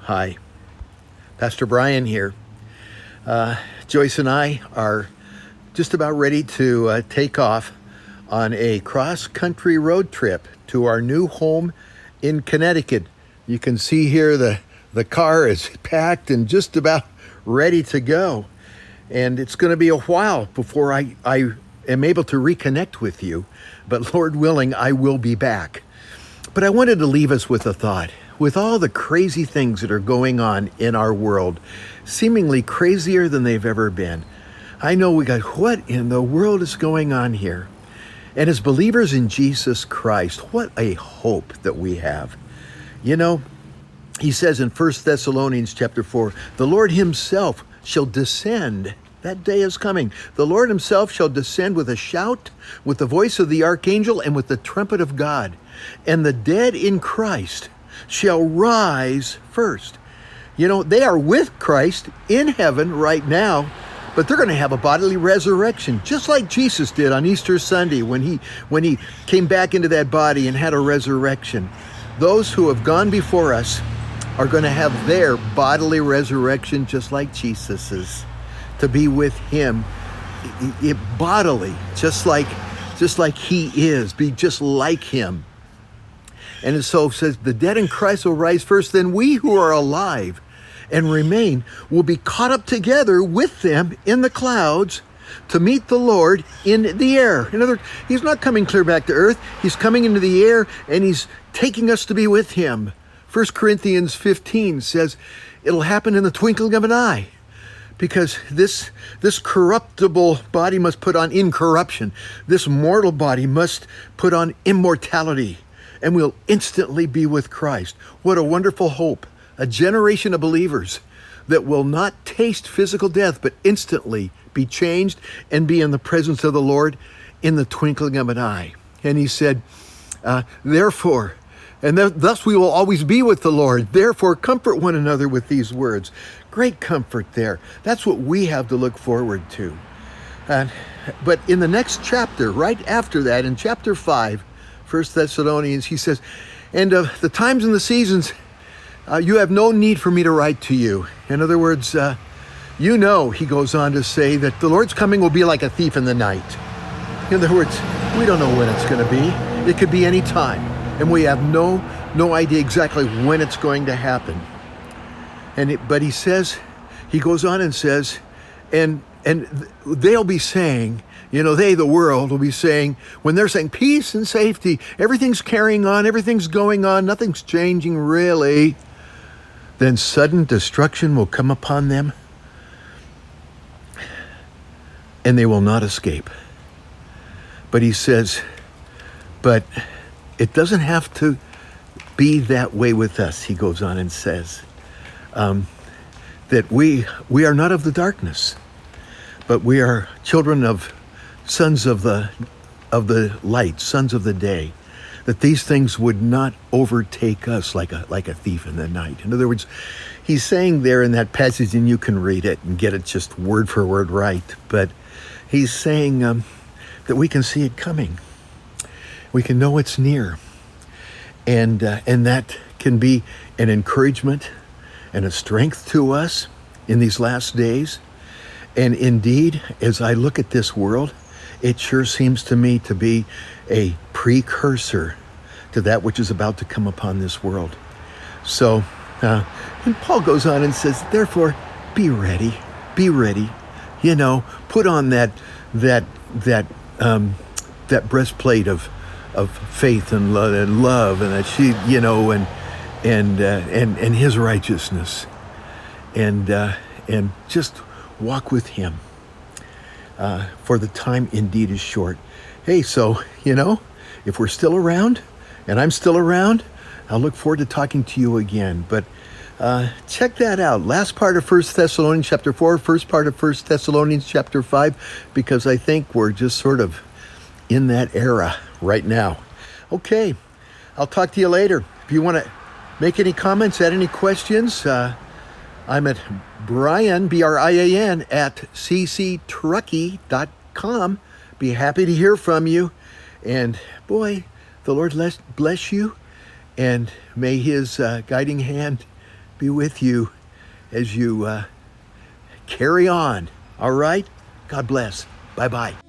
Hi, Pastor Brian here. Joyce and I are just about ready to take off on a cross-country road trip to our new home in Connecticut. You can see here the car is packed and just about ready to go. And it's going to be a while before I am able to reconnect with you. But Lord willing, I will be back. But I wanted to leave us with a thought. With all the crazy things that are going on in our world, seemingly crazier than they've ever been, I know we got, what in the world is going on here? And as believers in Jesus Christ, what a hope that we have. You know, he says in 1 Thessalonians chapter 4, the Lord himself shall descend. That day is coming. The Lord himself shall descend with a shout, with the voice of the archangel, and with the trumpet of God. And the dead in Christ shall rise first. You know, they are with Christ in heaven right now, but they're going to have a bodily resurrection, just like Jesus did on Easter Sunday when he came back into that body and had a resurrection. Those who have gone before us are going to have their bodily resurrection just like Jesus's, to be with him bodily, just like he is, be just like him. And so it says, the dead in Christ will rise first, then we who are alive and remain will be caught up together with them in the clouds to meet the Lord in the air. In other words, he's not coming clear back to earth. He's coming into the air and he's taking us to be with him. 1 Corinthians 15 says it'll happen in the twinkling of an eye, because this corruptible body must put on incorruption. This mortal body must put on immortality, and we'll instantly be with Christ. What a wonderful hope. A generation of believers that will not taste physical death, but instantly be changed and be in the presence of the Lord in the twinkling of an eye. And he said, therefore, and thus we will always be with the Lord. Therefore, comfort one another with these words. Great comfort there. That's what we have to look forward to. But in the next chapter, right after that, in chapter 5, 1 Thessalonians, he says, and of the times and the seasons, you have no need for me to write to you. In other words, you know, he goes on to say that the Lord's coming will be like a thief in the night. In other words, we don't know when it's going to be. It could be any time. And we have no idea exactly when it's going to happen. But he says, he goes on and says, and they'll be saying, you know, the world will be saying, when they're saying peace and safety, everything's carrying on, everything's going on, nothing's changing really, then sudden destruction will come upon them and they will not escape. But he says, but it doesn't have to be that way with us, he goes on and says, that we are not of the darkness, but we are children of sons of the light, sons of the day, that these things would not overtake us like a thief in the night. In other words, he's saying there in that passage, and you can read it and get it just word for word right, but he's saying that we can see it coming. We can know it's near. And that can be an encouragement and a strength to us in these last days. And indeed, as I look at this world, it sure seems to me to be a precursor to that which is about to come upon this world. So, and Paul goes on and says, therefore, be ready. You know, put on that breastplate of faith and love and that she, you know, and his righteousness, and just walk with him. For the time indeed is short. Hey, so, you know, if we're still around, and I'm still around, I'll look forward to talking to you again. But check that out. Last part of 1 Thessalonians chapter 4, first part of 1 Thessalonians chapter 5, because I think we're just sort of in that era right now. Okay, I'll talk to you later. If you want to make any comments, add any questions, I'm at Brian, Brian, at cctruckee.com. Be happy to hear from you. And boy, the Lord bless you, and may his guiding hand be with you as you carry on. All right? God bless. Bye-bye.